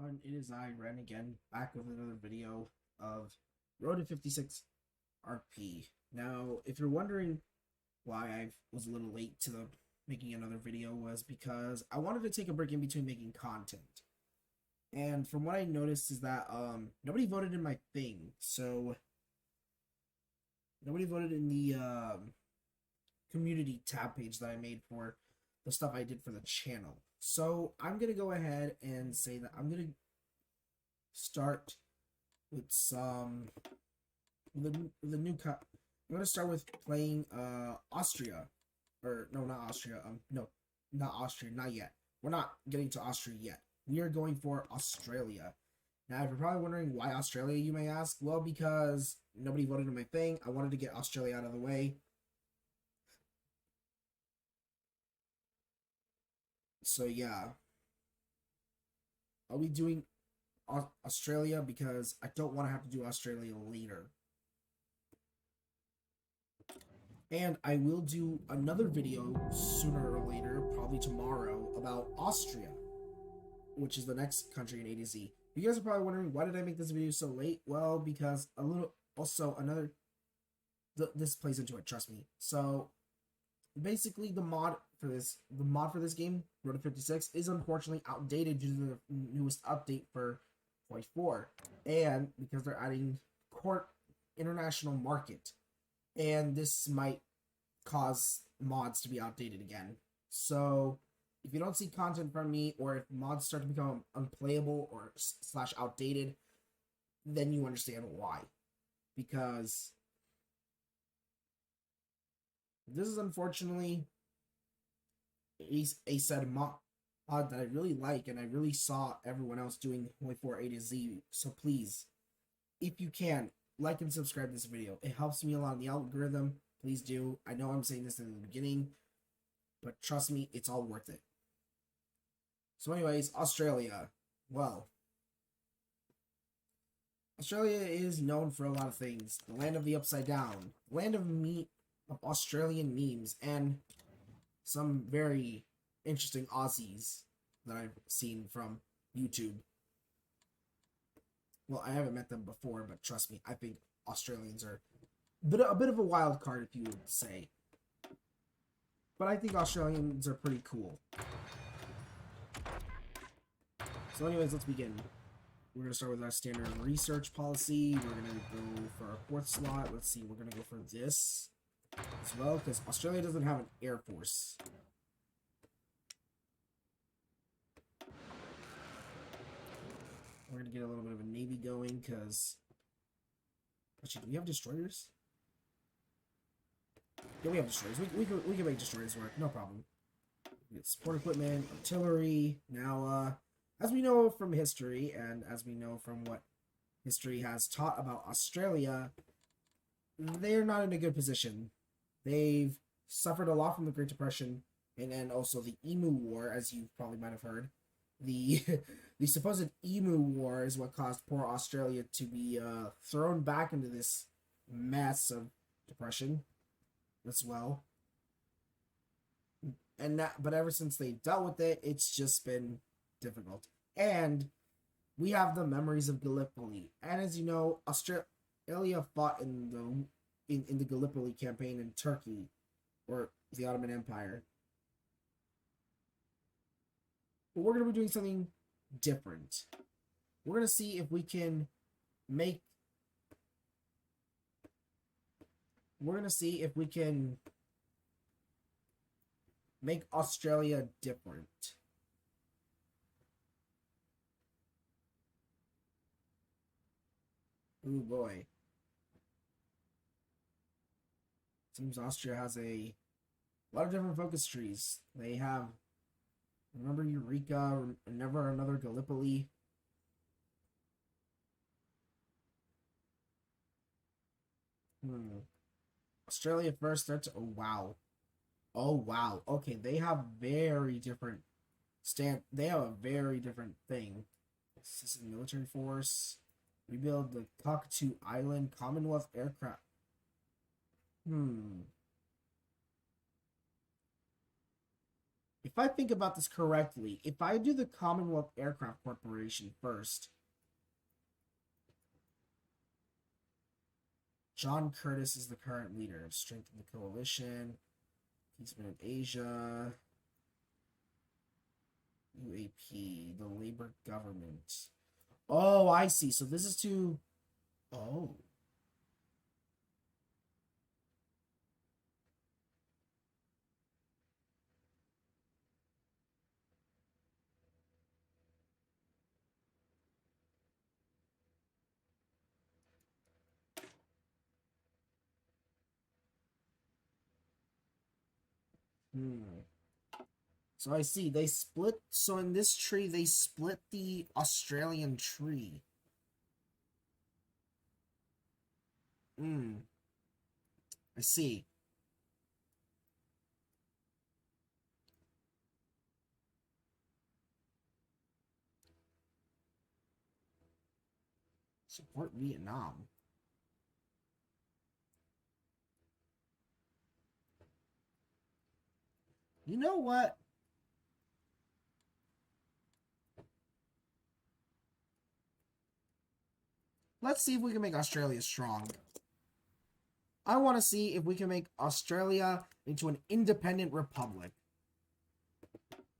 everyone, it is I, Ren, again, back with another video of Road to 56 RP. Now, if you're wondering why I was a little late to making another video, was because I wanted to take a break in between making content. And from what I noticed is that nobody voted in my thing, so nobody voted in the community tab page that I made for the stuff I did for the channel. So I'm gonna go ahead and say that I'm gonna start with some the new cut. I'm gonna start with playing Austria, or no, not Austria. No, not Austria, not yet. We're not getting to Austria yet. We are going for Australia. Now, if you're probably wondering why Australia, you may ask. Well, because nobody voted in my thing. I wanted to get Australia out of the way. So yeah, I'll be doing Australia because I don't want to have to do Australia later. And I will do another video sooner or later, probably tomorrow, about Austria, which is the next country in A to Z. You guys are probably wondering, why did I make this video so late? Well, because this plays into it, trust me. So basically the mod for this game, Road to 56, is unfortunately outdated due to the newest update for HOI4, and because they're adding court international market, and this might cause mods to be outdated again. So if you don't see content from me, or if mods start to become unplayable or / outdated, then you understand why. Because this is unfortunately a said mod that I really like, and I really saw everyone else doing HOI4 A to Z. So please, if you can, like and subscribe to this video. It helps me a lot in the algorithm. Please do. I know I'm saying this in the beginning, but trust me, it's all worth it. So anyways, Australia. Well, Australia is known for a lot of things. The land of the upside down, land of Australian memes, and some very interesting Aussies that I've seen from YouTube. Well, I haven't met them before, but trust me, I think Australians are a bit of a wild card, if you would say. But I think Australians are pretty cool. So anyways, let's begin. We're going to start with our standard research policy. We're going to go for our 4th slot. Let's see, we're going to go for this as well, because Australia doesn't have an air force. We're going to get a little bit of a navy going, because... Actually, do we have destroyers? Yeah, we have destroyers. We can make destroyers work, no problem. We get support equipment, artillery. Now, as we know from history, and as we know from what history has taught about Australia, they're not in a good position. They've suffered a lot from the Great Depression, and also the Emu War, as you probably might have heard. The supposed Emu War is what caused poor Australia to be thrown back into this mess of depression as well. But ever since they've dealt with it, it's just been difficult. And we have the memories of Gallipoli. And as you know, Australia fought in the Gallipoli campaign in Turkey, or the Ottoman Empire. But we're going to be doing something different. We're going to see if we can make... We're going to see if we can make Australia different. Ooh, boy. Seems Austria has a lot of different focus trees. They have... Remember Eureka, never another Gallipoli. Australia first starts. Oh wow. Oh wow. Okay, they have very different they have a very different thing. This is a military force. Rebuild the Cockatoo Island Commonwealth aircraft. If I think about this correctly, if I do the Commonwealth Aircraft Corporation first, John Curtis is the current leader. Strengthen the coalition. He's been in Asia. UAP, the Labor Government. Oh, I see. So this is to... Oh. Hmm. So I see. They split... So in this tree, they split the Australian tree. Hmm. I see. Support Vietnam. You know what? Let's see if we can make Australia strong. I want to see if we can make Australia into an independent republic.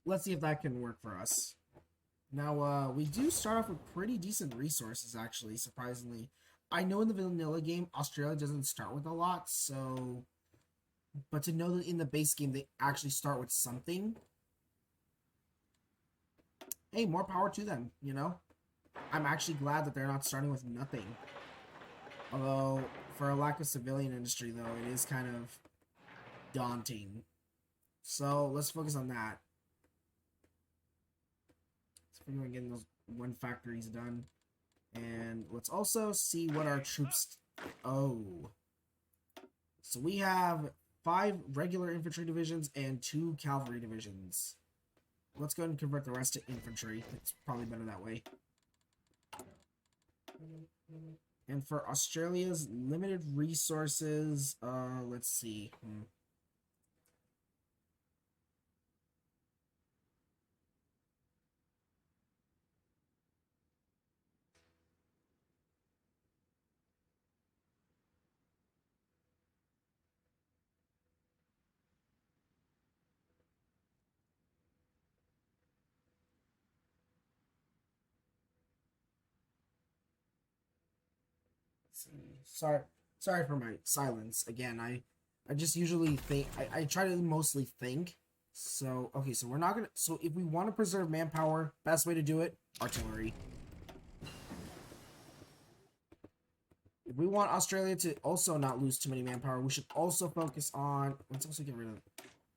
Let's see if that can work for us. Now, we do start off with pretty decent resources, actually, surprisingly. I know in the vanilla game, Australia doesn't start with a lot, so... But to know that in the base game, they actually start with something... Hey, more power to them, you know? I'm actually glad that they're not starting with nothing. Although, for a lack of civilian industry, though, it is kind of daunting. So, let's focus on that. Let's focus on getting those one factories done. And let's also see what our troops... Oh. So we have 5 regular infantry divisions and 2 cavalry divisions. Let's go ahead and convert the rest to infantry. It's probably better that way. And for Australia's limited resources, let's see. Sorry for my silence. Again, I just usually think I try to mostly think. So okay, so we're not gonna so if we want to preserve manpower, best way to do it, artillery. If we want Australia to also not lose too many manpower, we should also focus on let's also get rid of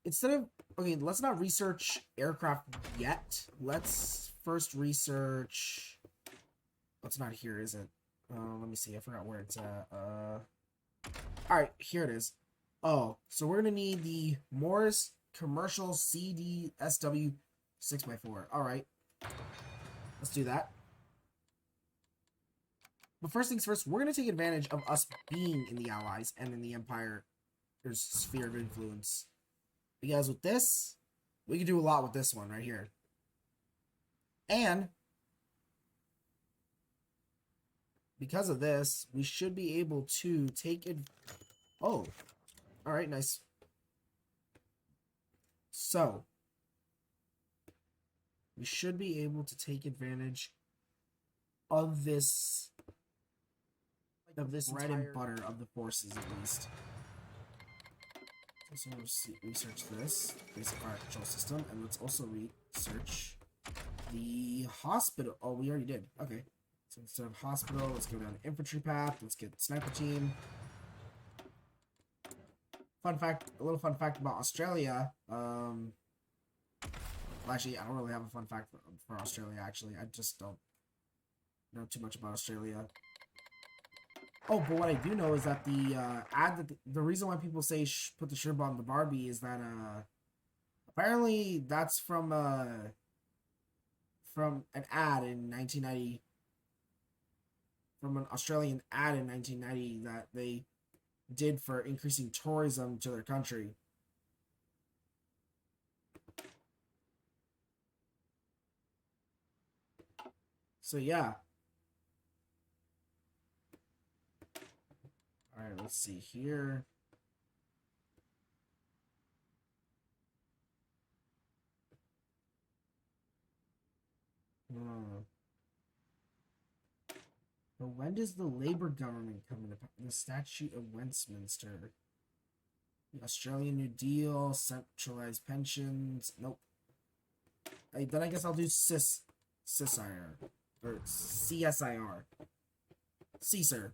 instead of okay, let's not research aircraft yet. Let's first research what's not here, is it? Let me see. I forgot where it's at. Alright, here it is. Oh, so we're gonna need the Morris Commercial CDSW 6x4. Alright. Let's do that. But first things first, we're gonna take advantage of us being in the Allies and in the Empire. There's sphere of influence. Because with this, we can do a lot with this one right here. And because of this, we should be able to take it. Oh, all right, nice. So, we should be able to take advantage of this bread and butter of the forces, at least. So research this basic fire control system, and let's also research the hospital. Oh, we already did. Okay. So instead of hospital, let's go down to infantry path. Let's get sniper team. Fun fact, a little fun fact about Australia. Well, actually, I don't really have a fun fact for Australia, actually. I just don't know too much about Australia. Oh, but what I do know is that the reason why people say put the shrimp on the Barbie is that apparently that's from an ad in 1990. From an Australian ad in 1990 that they did for increasing tourism to their country. So yeah. Alright, let's see here. But when does the Labour government come into power? The Statute of Westminster. The Australian New Deal, centralized pensions. Nope. Then I guess I'll do CSIR. Or CSIR. CSIR.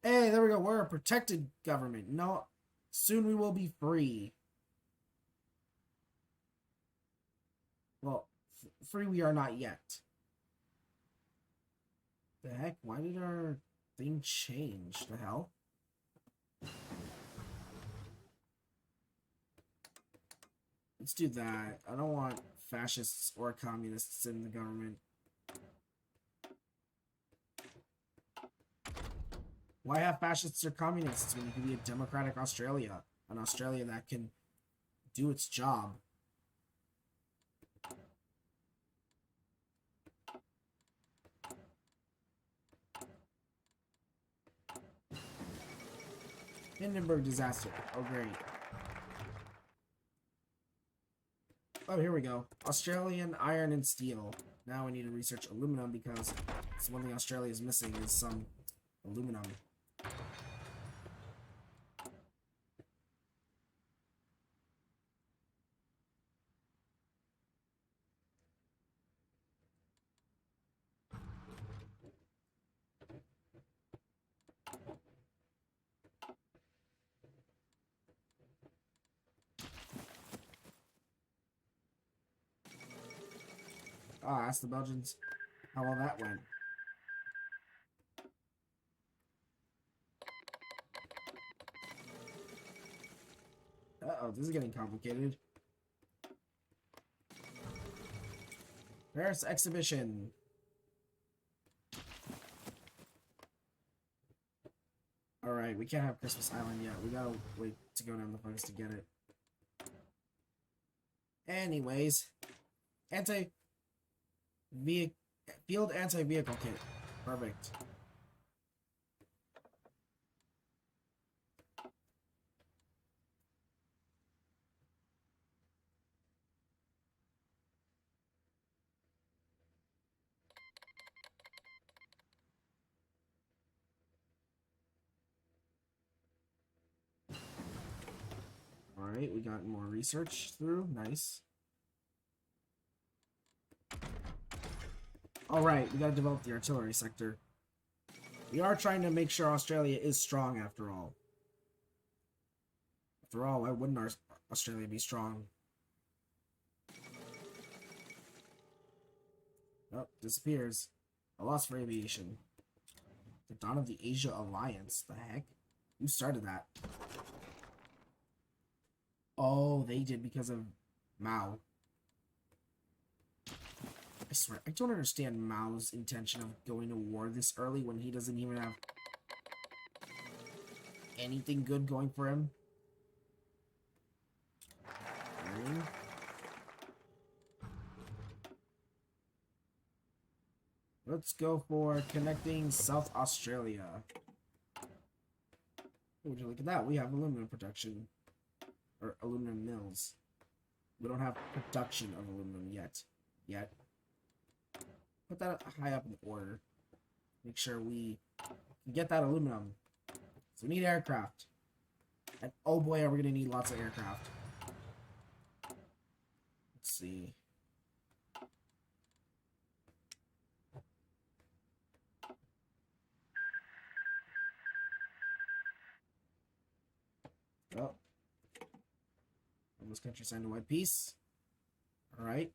Hey, there we go. We're a protected government. No, soon we will be free. Well, free we are not yet. The heck? Why did our thing change? The hell? Let's do that. I don't want fascists or communists in the government. Why have fascists or communists when you can be a democratic Australia? An Australia that can do its job. Hindenburg disaster. Oh, great. Oh, here we go. Australian iron and steel. Now we need to research aluminum because it's one thing Australia is missing is some aluminum. Ah, ask the Belgians how well that went. Uh-oh, this is getting complicated. Paris exhibition. Alright, we can't have Christmas Island yet. We gotta wait to go down the fungus to get it. Anyways, field anti-vehicle kit. Perfect. Alright, we got more research through. Nice. Alright, we gotta develop the artillery sector. We are trying to make sure Australia is strong after all. After all, why wouldn't Australia be strong? Oh, disappears. A loss for aviation. The dawn of the Asia Alliance. The heck? Who started that? Oh, they did because of Mao. I swear, I don't understand Mao's intention of going to war this early when he doesn't even have anything good going for him. Okay. Let's go for connecting South Australia. Would you look at that? We have aluminum production. Or aluminum mills. We don't have production of aluminum yet. Put that high up in order. Make sure we can get that aluminum. So we need aircraft. And oh boy, are we going to need lots of aircraft. Let's see. Oh. Almost country signed a white peace. Alright.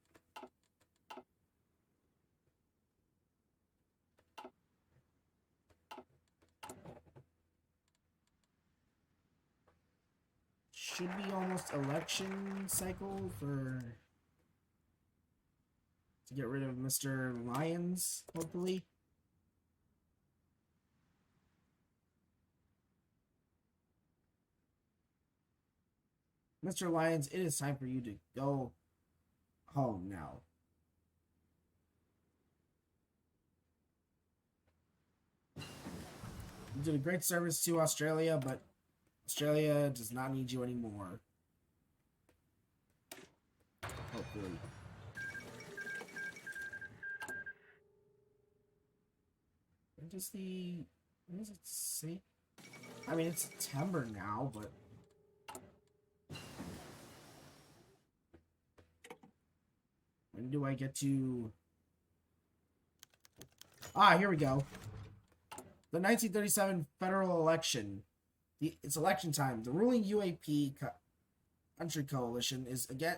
Should be almost election cycle for to get rid of Mr. Lyons, hopefully. Mr. Lyons, it is time for you to go home now. You did a great service to Australia, but Australia does not need you anymore. Hopefully. When does it say? I mean, it's September now, but... When do I get to... Ah, here we go. The 1937 federal election. It's election time. The ruling UAP country coalition is again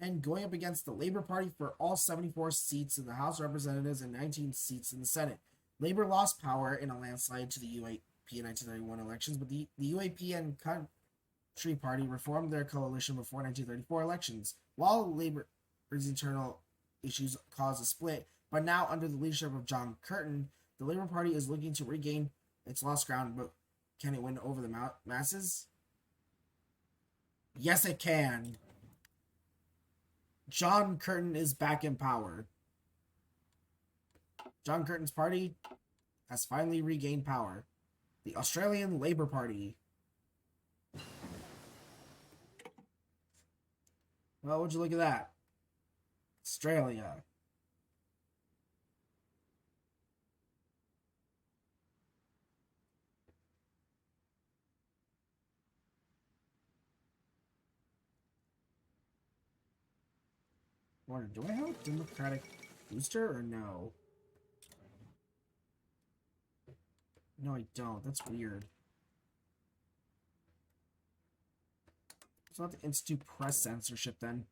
and going up against the Labor Party for all 74 seats in the House of Representatives and 19 seats in the Senate. Labor lost power in a landslide to the UAP in 1931 elections, but the UAP and Country Party reformed their coalition before 1934 elections. While Labor's internal issues caused a split, but now under the leadership of John Curtin, the Labor Party is looking to regain its lost ground, but can it win over the masses? Yes, it can. John Curtin is back in power. John Curtin's party has finally regained power. The Australian Labor Party. Well, would you look at that? Australia. Wonder, do I have a Democratic booster or no? No, I don't. That's weird. It's not to institute press censorship then.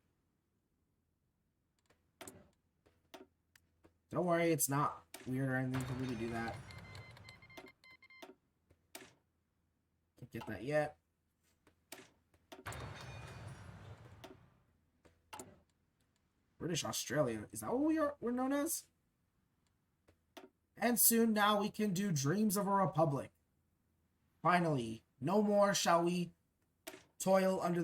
Don't worry, it's not weird or anything for me to do that. Can't get that yet. British Australia. Is that what we're known as? And soon now we can do Dreams of a Republic. Finally, no more shall we toil under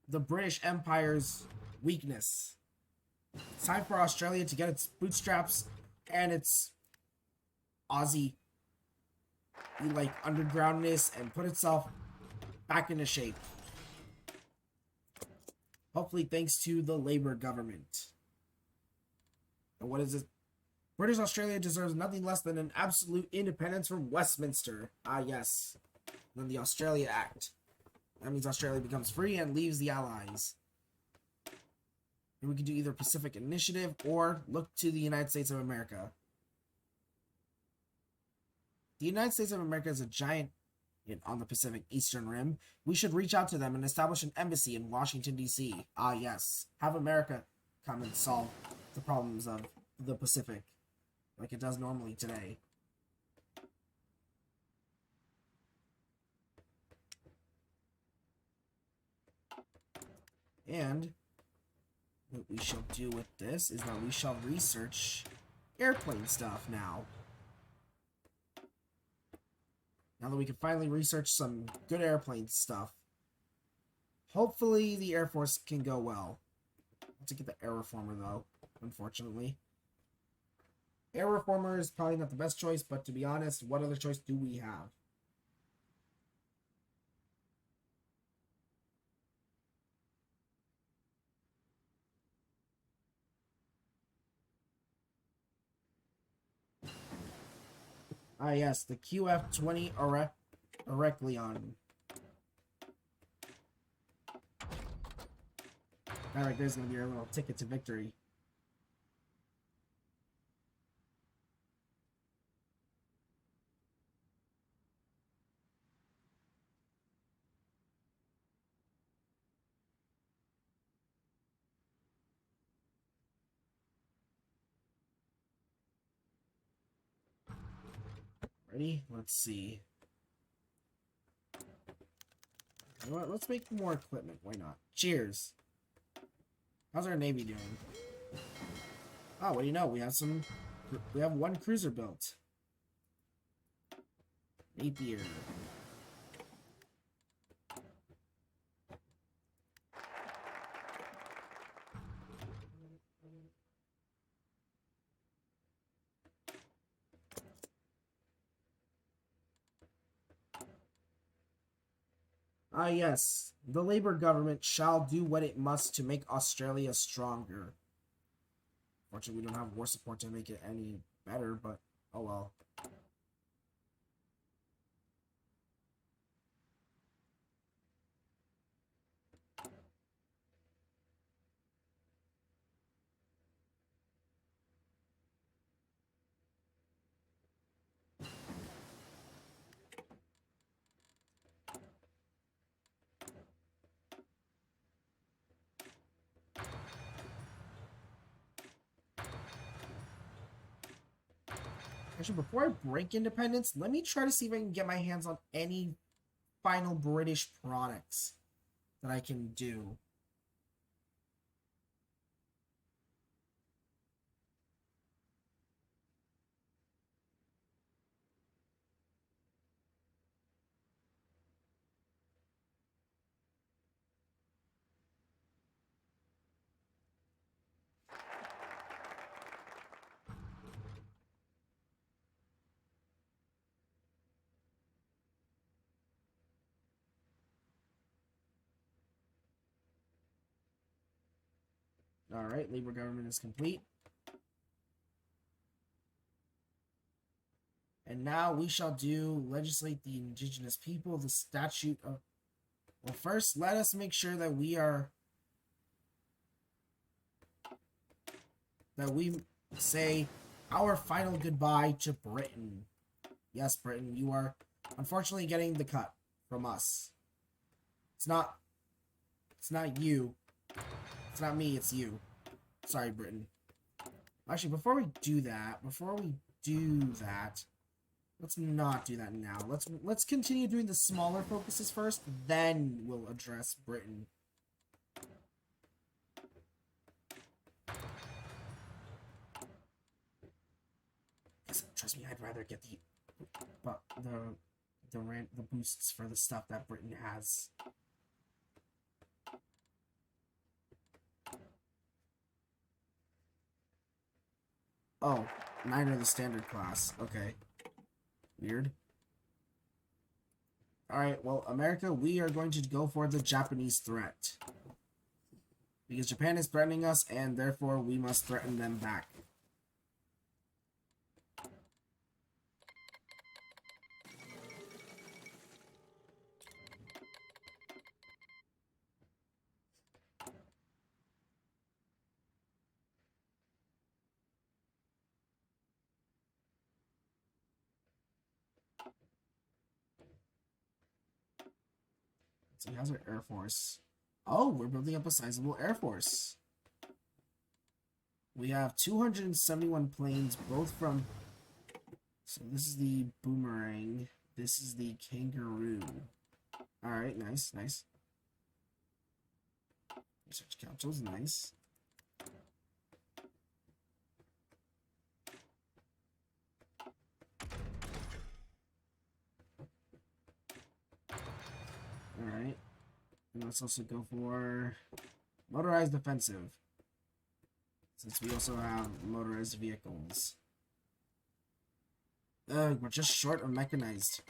the British Empire's weakness. It's time for Australia to get its bootstraps and its Aussie undergroundness and put itself back into shape. Hopefully thanks to the Labour government. And what is it? British Australia deserves nothing less than an absolute independence from Westminster. Ah, yes. Then the Australia Act. That means Australia becomes free and leaves the Allies. And we can do either Pacific Initiative or look to the United States of America. The United States of America is a giant on the Pacific Eastern Rim. We should reach out to them and establish an embassy in Washington, D.C. Ah, yes. Have America come and solve the problems of the Pacific like it does normally today. And what we shall do with this is that we shall research airplane stuff now. Now that we can finally research some good airplane stuff. Hopefully the Air Force can go well. I have to get the Air Reformer though, unfortunately. Air Reformer is probably not the best choice, but to be honest, what other choice do we have? Ah, yes, the QF-20 Erecleon. Alright, there's gonna be our little ticket to victory. Ready? Let's see. You know what? Let's make more equipment. Why not? Cheers. How's our Navy doing? Oh, what do you know? We have one cruiser built. Napier. Ah, yes. The Labour government shall do what it must to make Australia stronger. Fortunately, we don't have war support to make it any better, but oh well. Actually, before I break independence, let me try to see if I can get my hands on any final British products that I can do. Alright, Labour government is complete. And now we shall do legislate the indigenous people, the statute of... Well, first, let us make sure that we are... that we say our final goodbye to Britain. Yes, Britain, you are unfortunately getting the cut from us. It's not you. It's not me, it's you. Sorry, Britain. Actually, before we do that, let's not do that now. Let's continue doing the smaller focuses first, then we'll address Britain. Trust me, I'd rather get the boosts for the stuff that Britain has. Oh, 9 are the standard class. Okay. Weird. Alright, well, America, we are going to go for the Japanese threat. Because Japan is threatening us, and therefore we must threaten them back. So how's our Air Force? Oh, we're building up a sizable Air Force. We have 271 planes, both from... So this is the Boomerang. This is the Kangaroo. Alright, nice, nice. Research capsules, nice. Alright. And let's also go for motorized offensive. Since we also have motorized vehicles. Ugh, we're just short of mechanized.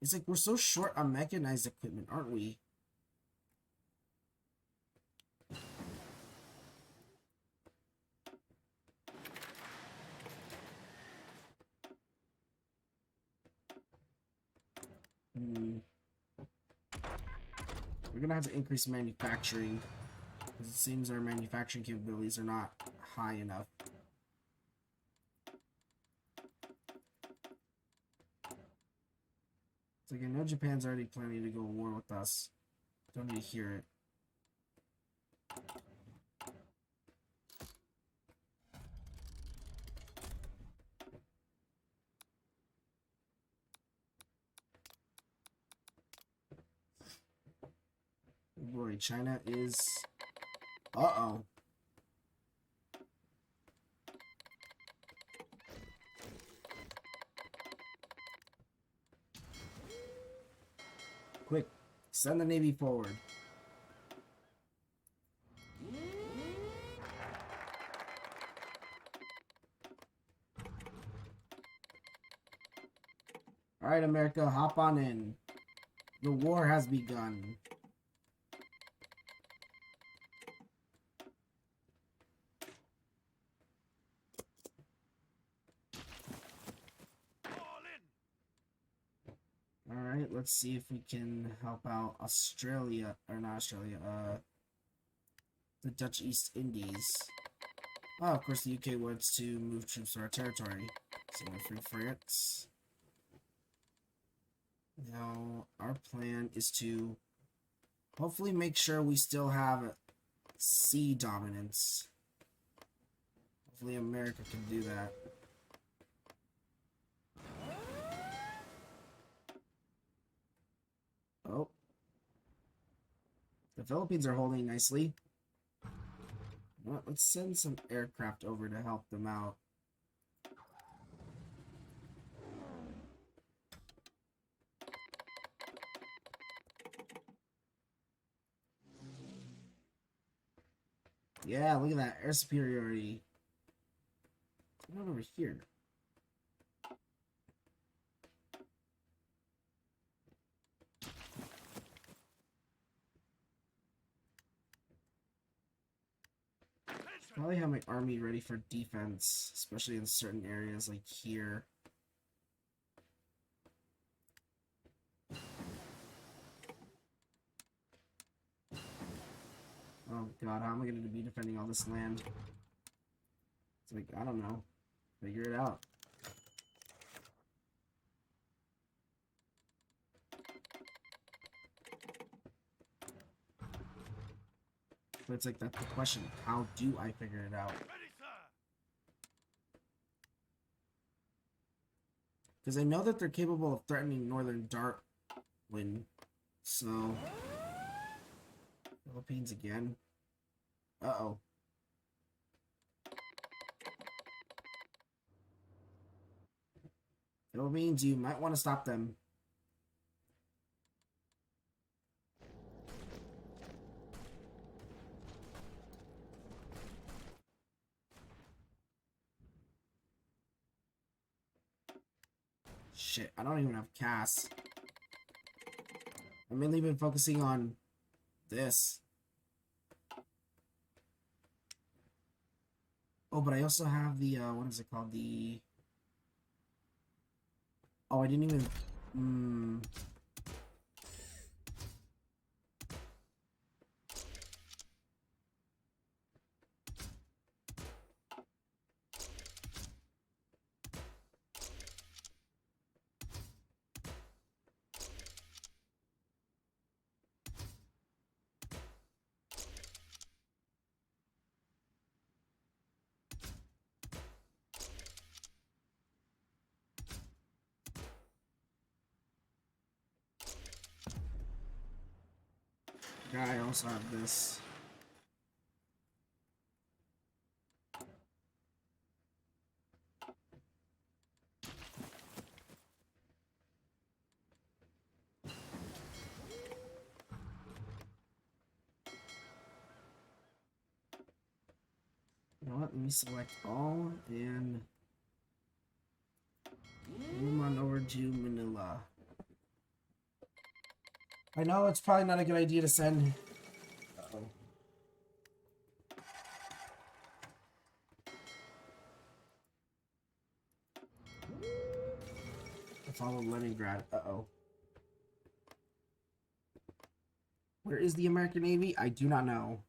It's like we're so short on mechanized equipment, aren't we? We're gonna have to increase manufacturing, because it seems our manufacturing capabilities are not high enough. It's like I know Japan's already planning to go to war with us. Don't need to hear it. Boy, China is... Uh-oh. Quick, send the Navy forward. Alright, America, hop on in. The war has begun. Alright, let's see if we can help out Australia, or not Australia, the Dutch East Indies. Oh, of course the UK wants to move troops to our territory. So we'll free France. Now, our plan is to hopefully make sure we still have sea dominance. Hopefully America can do that. Oh. The Philippines are holding nicely. Well, let's send some aircraft over to help them out. Yeah, look at that. Air superiority. Come on over here. Probably have my army ready for defense, especially in certain areas like here. Oh god, how am I going to be defending all this land? It's like, I don't know. Figure it out. But it's like, that's the question. How do I figure it out? Because I know that they're capable of threatening northern Darwin. So... Philippines again. Uh-oh. Philippines, you might want to stop them. Shit, I don't even have CAS. I've mainly been focusing on this. Oh, but I also have the, what is it called? The... Oh, I didn't even... Yeah, I also have this. You know what? Let me select all and move on over to Manila. I know it's probably not a good idea to send... Uh-oh. I followed Leningrad. Uh-oh. Where is the American Navy? I do not know.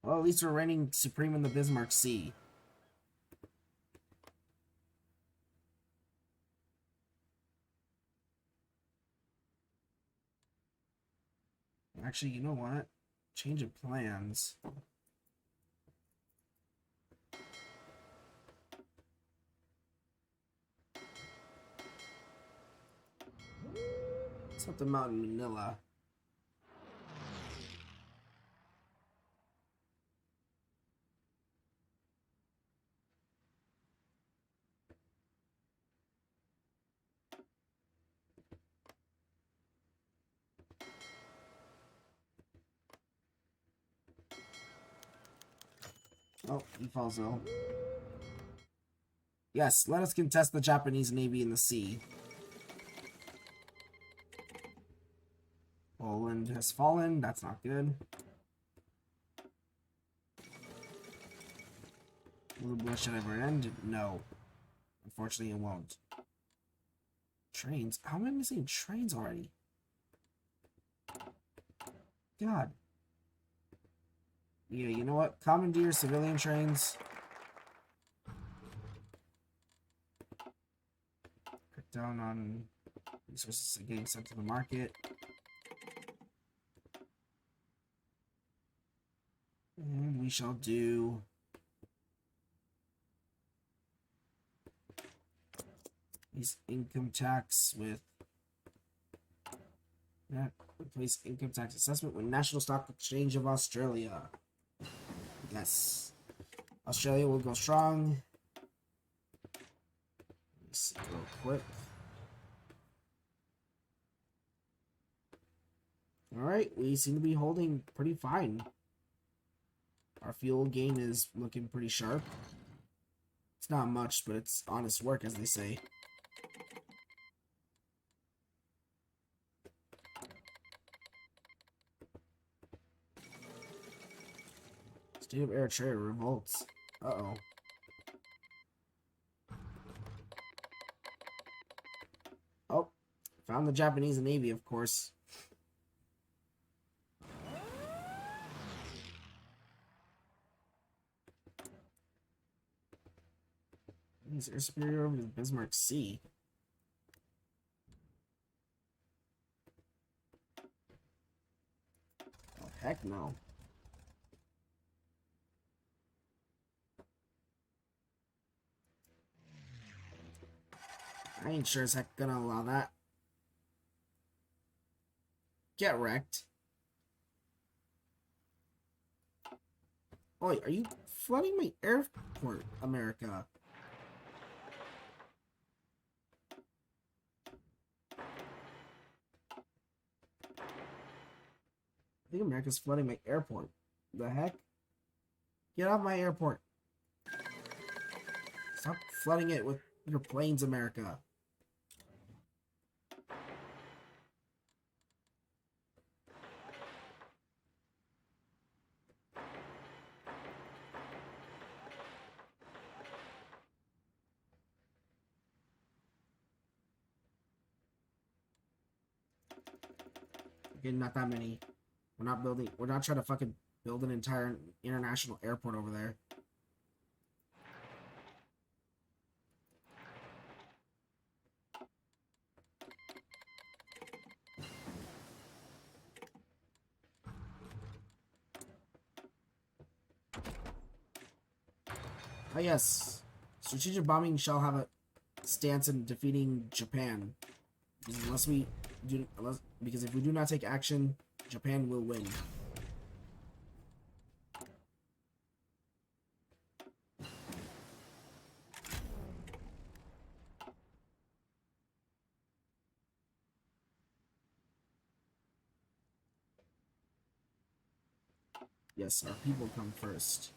Well, at least we're reigning supreme in the Bismarck Sea. Actually, you know what? Change of plans. Let's help them out in Manila. Oh, he falls ill. Yes, let us contest the Japanese Navy in the sea. Poland has fallen. That's not good. Will the bloodshed ever end? No. Unfortunately, it won't. Trains? How am I missing trains already? God. Yeah, you know what? Commandeer civilian trains. Cut down on resources getting sent to the market. And we shall do... these income tax with... replace income tax assessment with National Stock Exchange of Australia. Yes. Australia will go strong. Let's see real quick. Alright, we seem to be holding pretty fine. Our fuel gain is looking pretty sharp. It's not much, but it's honest work, as they say. State of Eritrea revolts. Uh-oh. Oh, found the Japanese Navy, of course. Is air superior over the Bismarck Sea? Oh, heck no. I ain't sure as heck gonna allow that. Get wrecked. Oi, are you flooding my airport, America? I think America's flooding my airport. The heck? Get off my airport. Stop flooding it with your planes, America. Okay, not that many. We're not trying to fucking build an entire international airport over there. Oh yes. Strategic bombing shall have a stance in defeating Japan. Because if we do not take action, Japan will win. Yes, our people come first.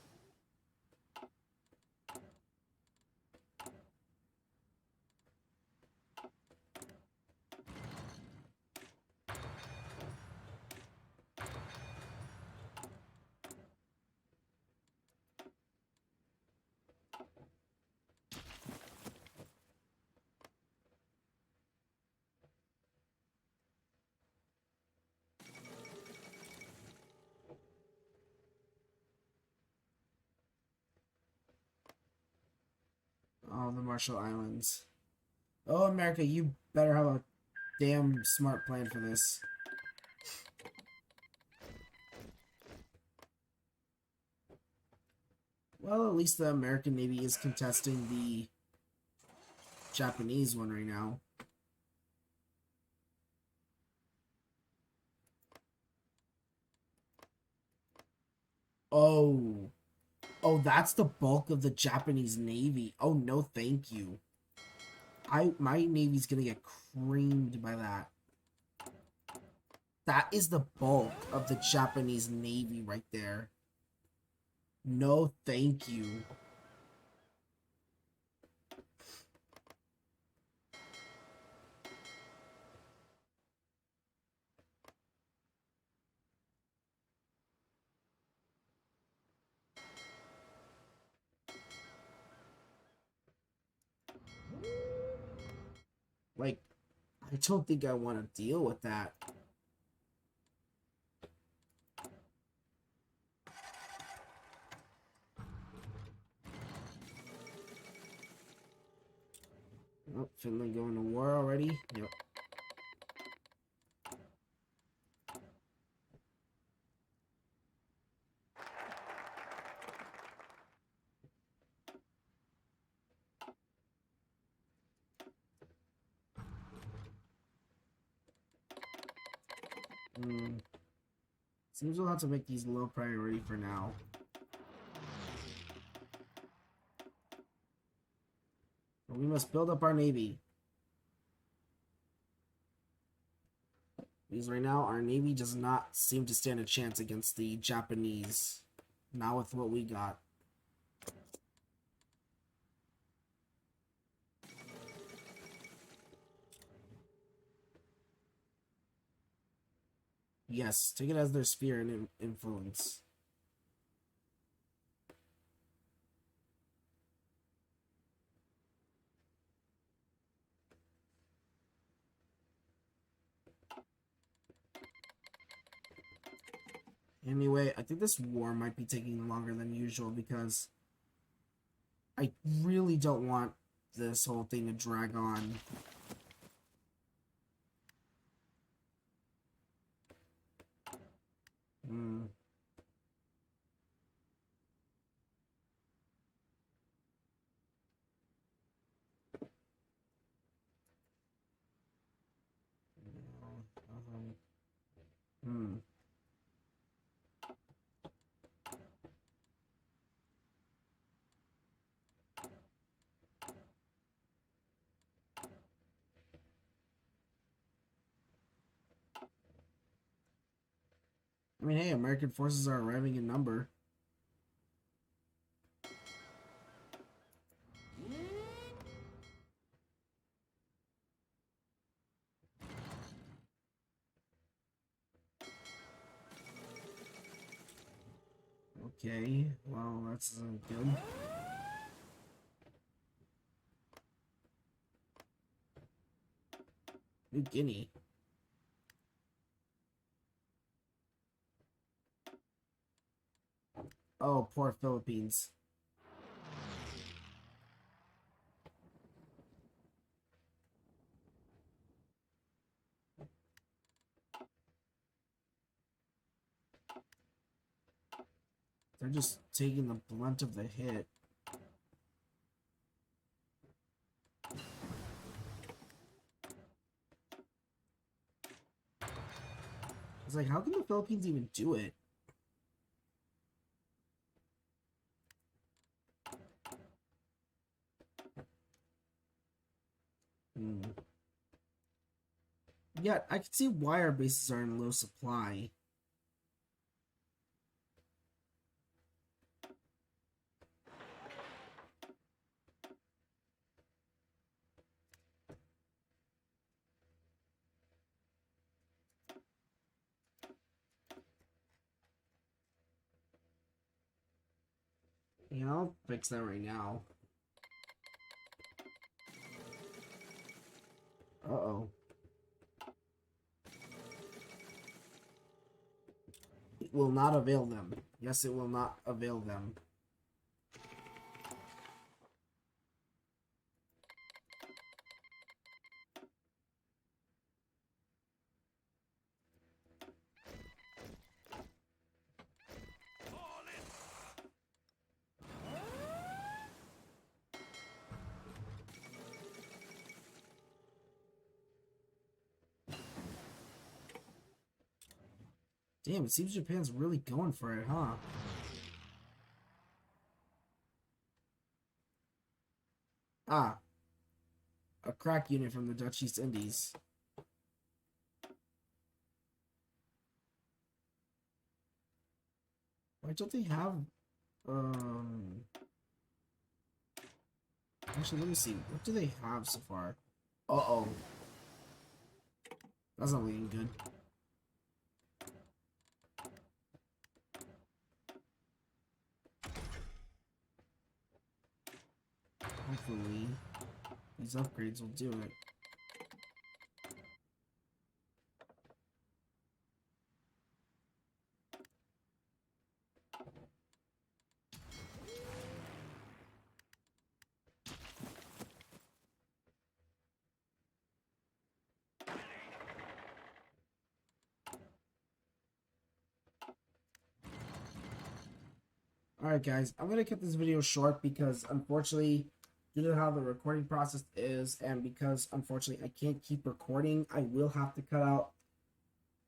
Oh, the Marshall Islands. Oh, America, you better have a damn smart plan for this. Well, at least the American Navy is contesting the Japanese one right now. Oh. Oh, that's the bulk of the Japanese Navy. Oh, no, thank you. My Navy's gonna get creamed by that. That is the bulk of the Japanese Navy right there. No, thank you. Like, I don't think I want to deal with that. Oh, Finland going to war already? Yep. Seems we'll have to make these low priority for now. But we must build up our navy. Because right now, our navy does not seem to stand a chance against the Japanese. Not with what we got. Yes, take it as their sphere and influence. Anyway, I think this war might be taking longer than usual because I really don't want this whole thing to drag on. I mean, hey, American forces are arriving in number. Okay, well, that's good. New Guinea. Oh, poor Philippines. They're just taking the brunt of the hit. It's like, how can the Philippines even do it? Yeah, I can see why our bases are in low supply. Yeah, I'll fix that right now. Uh-oh. It will not avail them. Yes, it will not avail them. Damn, it seems Japan's really going for it, huh? Ah, a crack unit from the Dutch East Indies. Why don't they have Actually, let me see. What do they have so far? Uh-oh. That's not looking good. Hopefully, these upgrades will do it. Alright guys, I'm going to cut this video short because unfortunately, due to how the recording process is, and because unfortunately I can't keep recording, I will have to cut out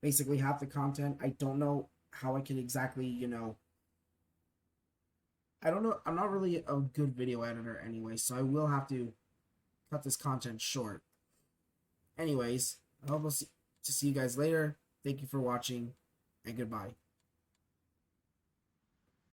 basically half the content. I don't know how I can exactly, I don't know, I'm not really a good video editor anyway, so I will have to cut this content short. Anyways, I hope to see you guys later. Thank you for watching, and goodbye.